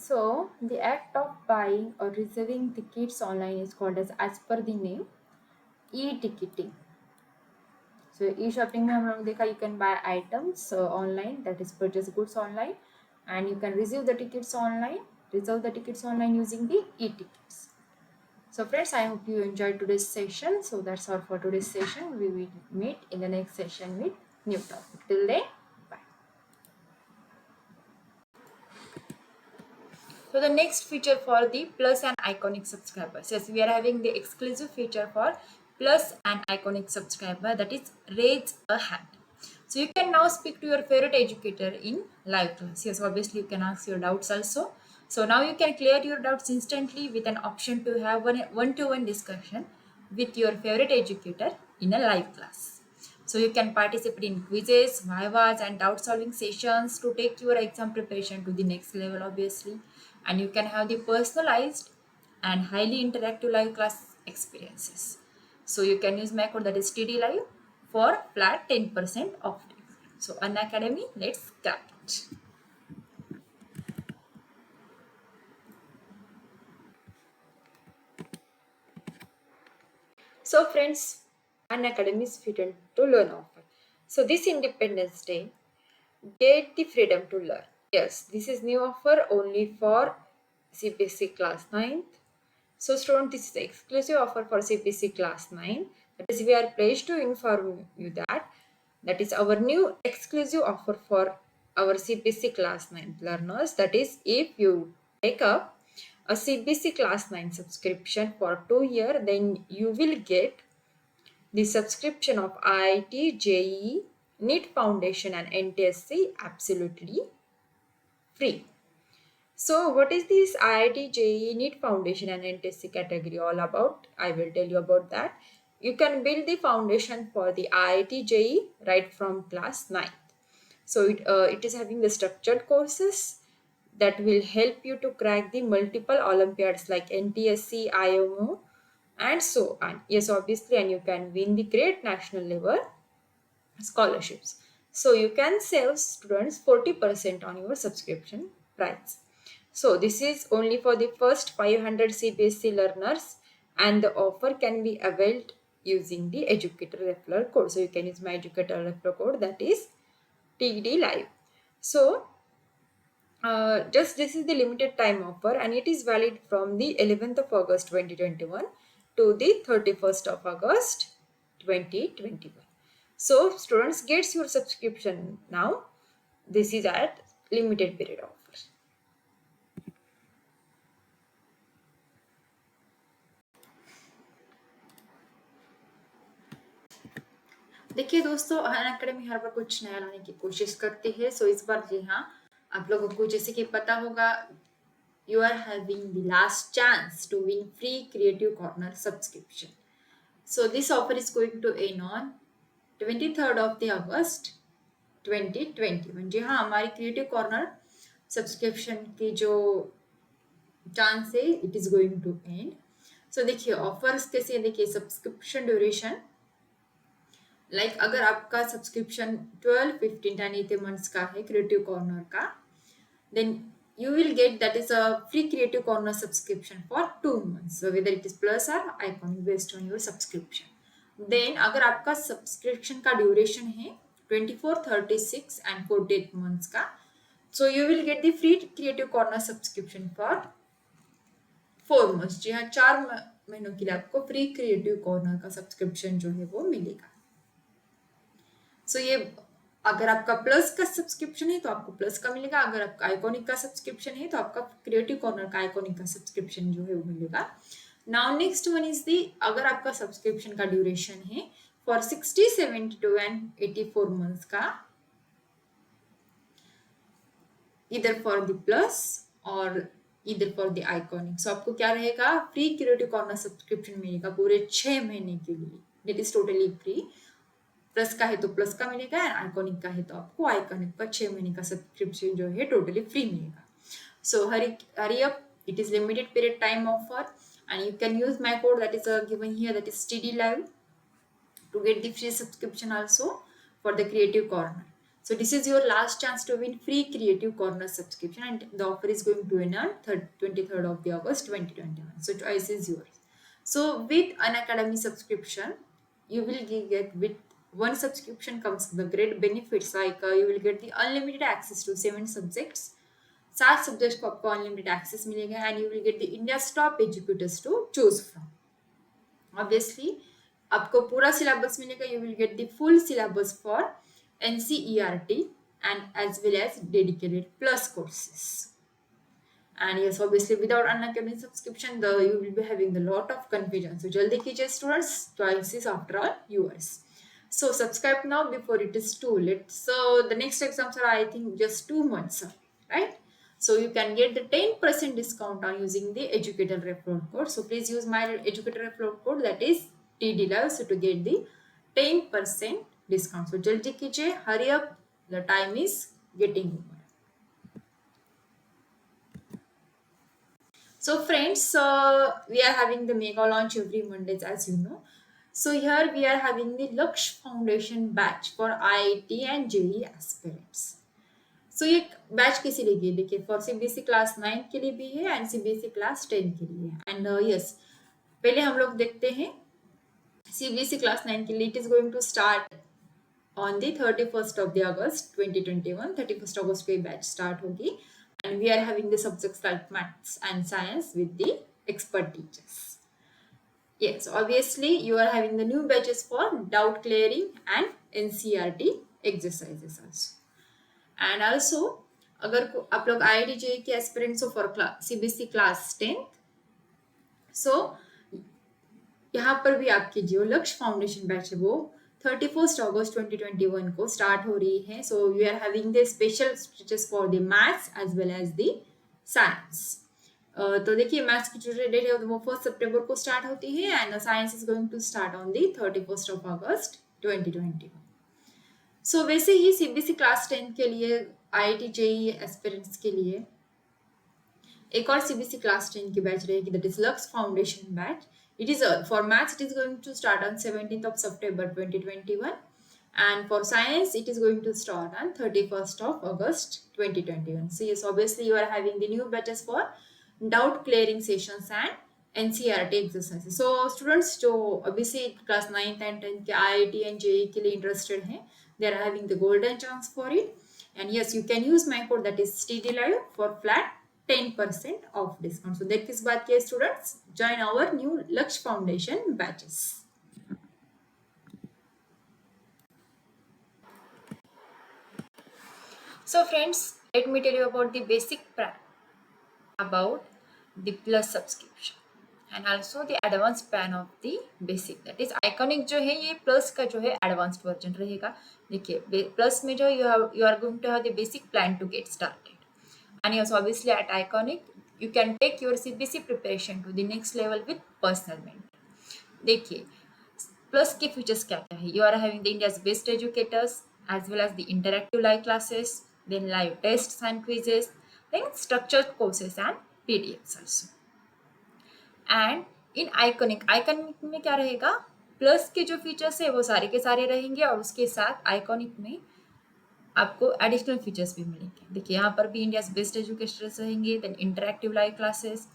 So, the act of buying or reserving tickets online is called as per the name, e-ticketing. So, e-shopping में हम लोग देखा, you can buy items online, that is purchase goods online, and you can reserve the tickets online using the e-tickets. So friends, I hope you enjoyed today's session. So that's all for today's session. We will meet in the next session with new topic. Till then, bye. So the next feature for the plus and iconic subscribers. Yes, we are having the exclusive feature for plus and iconic subscriber, that is raise a hand. So you can now speak to your favorite educator in live class. Yes, obviously you can ask your doubts also. So now you can clear your doubts instantly with an option to have one-to-one discussion with your favorite educator in a live class. So you can participate in quizzes, vivas, and doubt solving sessions to take your exam preparation to the next level, obviously. And you can have the personalized and highly interactive live class experiences. So you can use my code, that is TD Live, for flat 10% off. So Unacademy, let's get it. So friends, Unacademy is freedom to learn offer. So this Independence Day, get the freedom to learn. Yes, this is new offer only for CBSE class 9th. So student, this is the exclusive offer for CBSE class 9. That is, we are pleased to inform you that is our new exclusive offer for our CBSE class 9 learners. That is, if you take up a CBSE class 9 subscription for 2 years, then you will get the subscription of IIT, JEE, NEET Foundation and NTSC absolutely free. So what is this IIT, JEE, NEET Foundation and NTSC category all about? I will tell you about that. You can build the foundation for the IIT, JEE right from class 9th. So it is having the structured courses that will help you to crack the multiple Olympiads like NTSC, IMO and so on. Yes, obviously, and you can win the great national level scholarships. So you can save students 40% on your subscription price. So this is only for the first 500 CBSE learners, and the offer can be availed using the educator referral code. So you can use my educator referral code, that is TD Live. So just this is the limited time offer, and it is valid from the 11th of August 2021 to the 31st of August 2021. So students gets your subscription now. This is at limited period offer. देखिए दोस्तों, Unacademy हर बार कुछ नया लाने की कोशिश करती है। सो इस बार जी हाँ, आप लोगों को जैसे कि पता होगा, you are having the last chance to win free Creative Corner subscription. So this offer is going to end on 23rd of the August 2021. जी हाँ, हमारी क्रिएटिव कॉर्नर सब्सक्रिप्शन की जो चांस है it is going to end. So देखिए offers कैसे, देखिए subscription duration, like अगर आपका सब्सक्रिप्शन 12, 15 यानी 8 मंथ्स का है क्रिएटिव कॉर्नर का, then you will get that is a free creative corner subscription for 2 months, so whether it is plus or iconic based on your subscription। then अगर आपका subscription का duration है 24, 36 and 48 months का, so you will get the free creative corner subscription for 4 months। जी हाँ, 4 महीनों के लिए आपको फ्री क्रिएटिव कॉर्नर का सब्सक्रिप्शन जो है वो मिलेगा। सो ये अगर आपका प्लस का सब्सक्रिप्शन है तो आपको प्लस का मिलेगा, अगर आपका आइकॉनिक का सब्सक्रिप्शन है तो आपका क्रिएटिव कॉर्नर का आइकॉनिक का सब्सक्रिप्शन जो है वो मिलेगा। Now next one is the, अगर आपका सब्सक्रिप्शन का ड्यूरेशन है फॉर 60, 72 एंड 84 मंथ्स का, इधर फॉर द प्लस और इधर फॉर द आइकॉनिक, सो आपको क्या रहेगा, फ्री क्रिएटिव कॉर्नर सब्सक्रिप्शन मिलेगा पूरे 6 महीने के लिए, it is totally free. Plus का है तो प्लस का मिलेगा, आइकॉनिक का है तो आपको आइकॉनिक का 6 महीने का सब्सक्रिप्शन जो है टोटली फ्री मिलेगा। So hurry up, it is limited period time offer and you can use my code that is given here, that is TD Live, to get the free subscription also for the Creative Corner. So this is your last chance to win free Creative Corner subscription, and the offer is going to end on 23rd of the August 2021. So choice is yours. So with an academy subscription, you will get, with one subscription comes the great benefits, like you will get the unlimited access to 7 subjects, 7 subjects को आपको unlimited access मिलेगा, and you will get the India's top educators to choose from. Obviously आपको पूरा syllabus मिलेगा, you will get the full syllabus for NCERT and as well as dedicated plus courses। and yes, obviously without Unacademy subscription you will be having a lot of confusion, so jaldi kijiye students, choice is after all yours। so subscribe now before it is too late। so the next exams are I think just 2 months, right? so you can get the 10% discount on using the educator referral code, so please use my educator referral code, that is TD Live, so to get the 10% discount। so jaldi kijiye, hurry up, the time is getting over। So friends, we are having the mega launch every Mondays, as you know। So here we are having the Laksh Foundation batch for IIT and JEE aspirants। So ये batch किसी लिए, देखिए for CBSE class 9 के लिए भी है and CBSE class 10 के लिए। एंड यस, पहले हम लोग देखते हैं CBSE क्लास 9 के लिए। It is going to start on the 31st of the August 2021, 31st August को ये बैच स्टार्ट होगी, and we are having the subjects like maths and science with the expert teachers। yes, obviously you are having the new batches for doubt clearing and NCERT exercises also। and also अगर आप लोग IIT JEE के aspirants हो for CBSE class 10, सो यहाँ पर भी आपकी जो लक्ष्य फाउंडेशन बैच है वो 31st August 2021 को स्टार्ट हो रही है। So we are having the special stretches for the maths as well as the science. तो देखिए मैथ्स की जो डेट है वो 1 सितंबर को स्टार्ट होती है and science is going to start on the 31st of August 2021। सो वैसे ही CBSE क्लास 10 के लिए IIT JEE एस्पिरेंट्स के लिए एक और CBSE क्लास 10 की बैच रहेगी, that is lux foundation batch. It is for maths, it is going to start on 17th of September 2021, and for science it is going to start on 31st of August 2021। so yes, obviously you are having the new batches for doubt clearing sessions and NCERT exercises। so students जो obviously class 9th and 10th के IIT and JEE के लिए interested हैं, they are having the golden chance for it। and yes, you can use my code, that is TD Live, for flat 10% off discount। so देख किस बात की है students, join our new Laksh Foundation batches। so friends, let me tell you about the basic about the plus subscription। And also the advance plan of the basic, that is iconic जो है ये plus का जो है advanced version रहेगा. देखिए plus में जो you are going to have the basic plan to get started. And yes obviously at Iconic you can take your CBSE preparation to the next level with personal mentor. देखिए plus के features क्या क्या है. You are having the India's best educators as well as the interactive live classes, then live tests and quizzes, then structured courses and PDFs also. And in iconic में क्या रहेगा, plus के जो features है वो सारे के सारे रहेंगे और उसके साथ आइकॉनिक में आपको एडिशनल फीचर्स भी मिलेंगे. देखिए यहाँ पर भी इंडियाज बेस्ट एजुकेटर्स रहेंगे, then interactive live classes,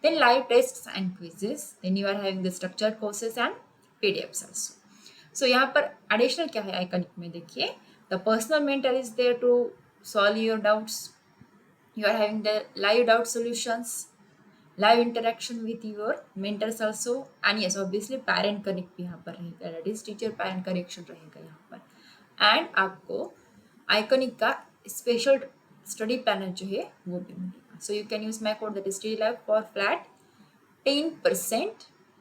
then live tests and quizzes, then you are having the structured courses and PDFs also. So यहाँ पर एडिशनल क्या है आइकॉनिक में, देखिए the personal mentor is there to solve your doubts. You are having the live doubt solutions, live interaction with your mentors also, and yes obviously parent connect भी यहाँ पर रहेगा, that is teacher parent connection रहेगा यहाँ पर. And आपको iconic का special study panel जो है वो भी मिलेगा. So you can use my code that is study live for flat 10%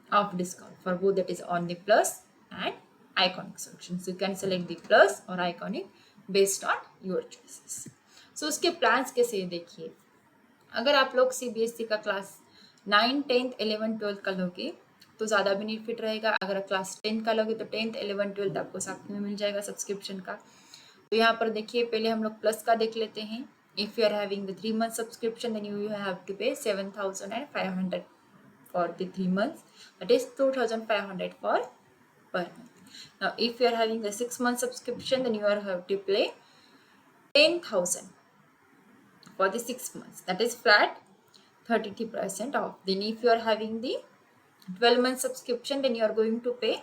off discount for both, that is on the plus and iconic solutions. You can select the plus or iconic based on your choices. So उसके plans कैसे देखिए, अगर आप लोग CBSE का class 9, 10th, 11th, 12th का लोगे तो ज़्यादा बेनिफिट रहेगा. अगर क्लास 10 का लोगे तो 10th, 11th, 12th आपको साथ में मिल जाएगा सब्सक्रिप्शन का. तो यहाँ पर देखिए पहले हम लोग प्लस का देख लेते हैं. If you are having the 3 month subscription then you have to pay 7,500 for the 3 months, that is 2,500 for per month. Now if you are having the 6 month subscription then you are have to pay 10,000 for the 6 months, that is flat 33% off. Then if you are having the 12 month subscription then you are going to pay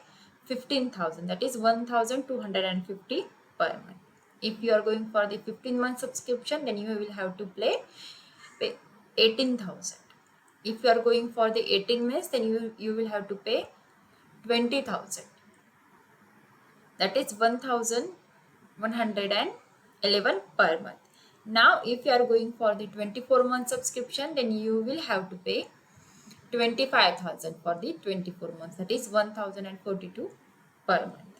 15,000, that is 1,250 per month. If you are going for the 15 month subscription then you will have to pay 18,000. If you are going for the 18 months then you will have to pay 20,000, that is 1,111 per month. Now if you are going for the 24 month subscription then you will have to pay 25,000 for the 24 months, that is 1,042 per month.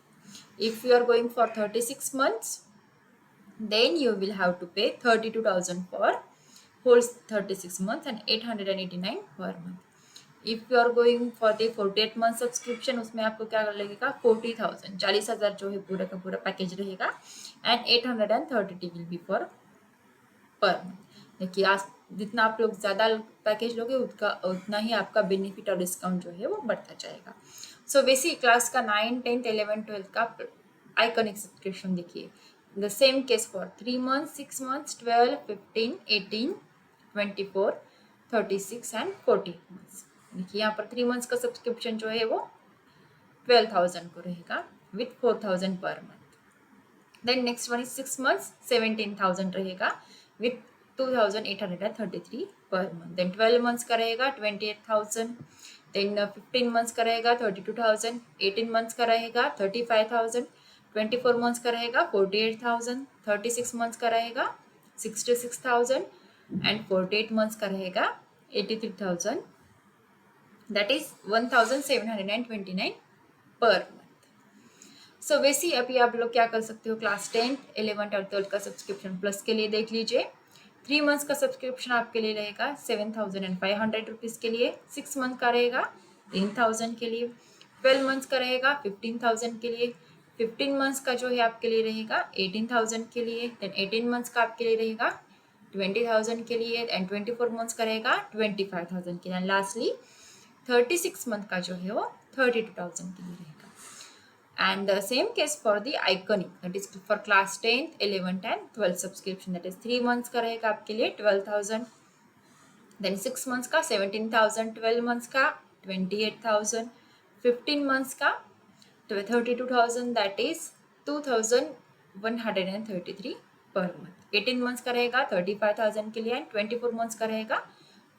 If you are going for 36 months then you will have to pay 32,000 for whole 36 months and 889 per month. If you are going for the 48 month subscription उसमें आपको क्या लगेगा 40,000, 40,000 जो है पूरा का पूरा package रहेगा and 830 will be for per month. देखिए आज जितना आप लोग ज़्यादा पैकेज लोगे उतना ही आपका बेनिफिट और डिस्काउंट जो है वो बढ़ता जाएगा. सो बेसिक क्लास का 9, 10th, 11th, 12th का आइकॉनिक सब्सक्रिप्शन देखिए the same case for 3 months, 6 months, 12, 15, 18, 24, 36 and 40 months. देखिए यहाँ पर 3 months का सब्सक्रिप्शन जो है वो 12,000 को रहेगा with 4,000 per month. Then next one is 6 months 17,000 रहेगा विथ 2,833 पर मंथ. देन 12 months का रहेगा 28,000. देन 15 months का रहेगा 32,000. 18 months का रहेगा 35,000. 24 months का रहेगा 48,000. 36 months का रहेगा 66,000 एंड 48 months का रहेगा 83,000, that is 1,729 per month. So वैसे अभी आप लोग क्या कर सकते हो, क्लास 10th, 11th और 12th का सब्सक्रिप्शन प्लस के लिए देख लीजिए. 3 months का सब्सक्रिप्शन आपके लिए रहेगा 7,500 रुपीज़ के लिए. 6 month का रहेगा 10,000 के लिए. 12 months का रहेगा 15,000 के लिए. 15 months का जो है आपके लिए रहेगा 18,000 के लिए. देन 18 months का आपके लिए रहेगा 20,000 के लिए एंड 24 months का रहेगा 25,000 के लिए. एंड लास्टली 36 month का जो है वो 32,000 के लिए रहेगा. And the same case for the iconic, that is for class 10th, 11th and 12th subscription, that is 3 months का रहेगा आपके लिए 12,000. then 6 months का 17,000. 12 months का 28,000. 15 months का 32,000, that is 2,133 per month. 18 months का रहेगा 35,000 के लिए एंड 24 months का रहेगा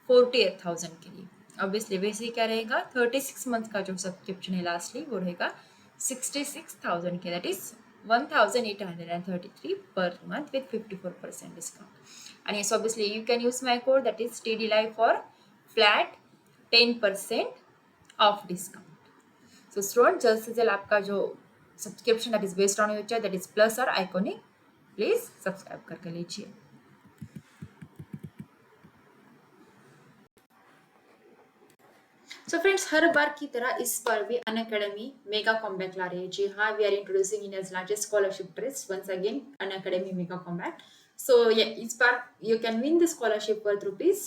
48,000 के लिए. ऑब्वियसली वैसे क्या रहेगा 36 मंथ का जो सब्सक्रिप्शन है लास्टली वो रहेगा 66,000 के, that is 1,833 per month with 54% discount. And yes obviously you can use my code that is TD Live for flat 10% off discount. So student जल्द से जल्द आपका जो subscription that is based on your that is plus or iconic please subscribe करके लीजिए. So friends हर बार की तरह इस बार भी अनअकैडमी मेगा कॉम्बैक ला रही है. जी हाँ, we are introducing India's largest scholarship test once again Unacademy mega comeback. So इस बार you can win the scholarship worth rupees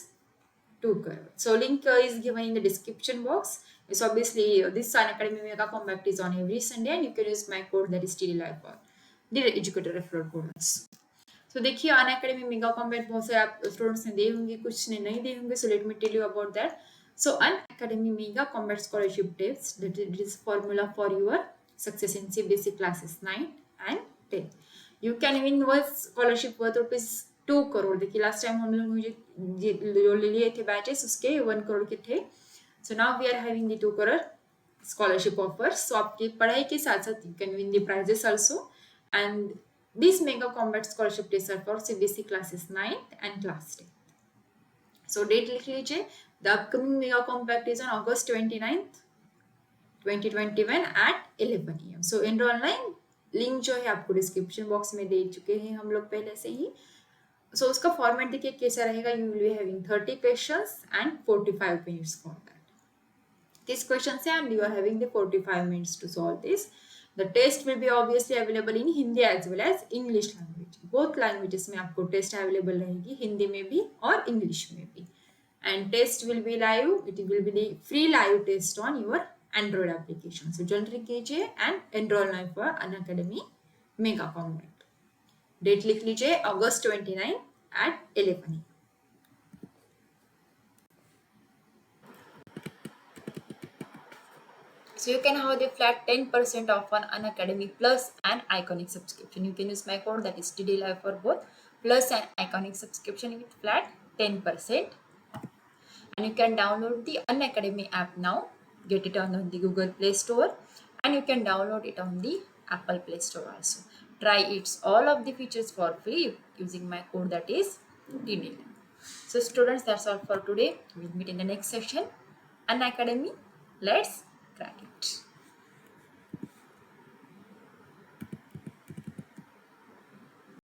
2 crore. So link is given in the description box. So obviously this Unacademy Mega Compact is on every Sunday and you can use my code that is TDLive for the educator referral codes. So देखिए Unacademy Mega Compact बहुत से आप students ने दिए होंगे, कुछ ने नहीं दिए होंगे. So let me tell you about that. So Unacademy Mega Compact Scholarship Tips, that it is formula for your success in CBSE classes 9 and 10. You can win one scholarship worth rupees 2 crore. देखिए last time हम लोग जो लिए थे batches उसके 1 करोड़ के थे. So now we are having the 2 crore scholarship offers. So आपकी पढ़ाई के साथ साथ you can win the prizes also. And this mega comeback scholarship test are for CBSE classes 9th and class 10. So date लिख लीजिए. The upcoming mega comeback is on August 29th 2021 at 11 AM. So enroll online link जो है आपको description box में दे चुके हैं हम लोग पहले से ही. सो उसका फॉर्मेट देखिए कैसा रहेगा. You will be having 30 questions and 45 minutes for that. These questions and you are having the 45 minutes to solve this. The test will be obviously available in Hindi as well as English language. Both languages में आपको test available रहेगी, हिंदी में भी और English में भी. And test will be live. It will be the free live test on your Android application. So join कीजिए and enroll now for Unacademy Mega Compact. Date लिख लीजिए August 29 at 11 AM. So you can have the flat 10% off on Unacademy Plus and Iconic subscription. You can use my code that is TDLive for both Plus and Iconic subscription with flat 10% off. And you can download the Unacademy app now. Get it on the Google Play Store and you can download it on the Apple Play Store also. Try it all of the features for free using my code that is TDLive. So students, that's all for today. We'll meet in the next session. Unacademy, let's crack it.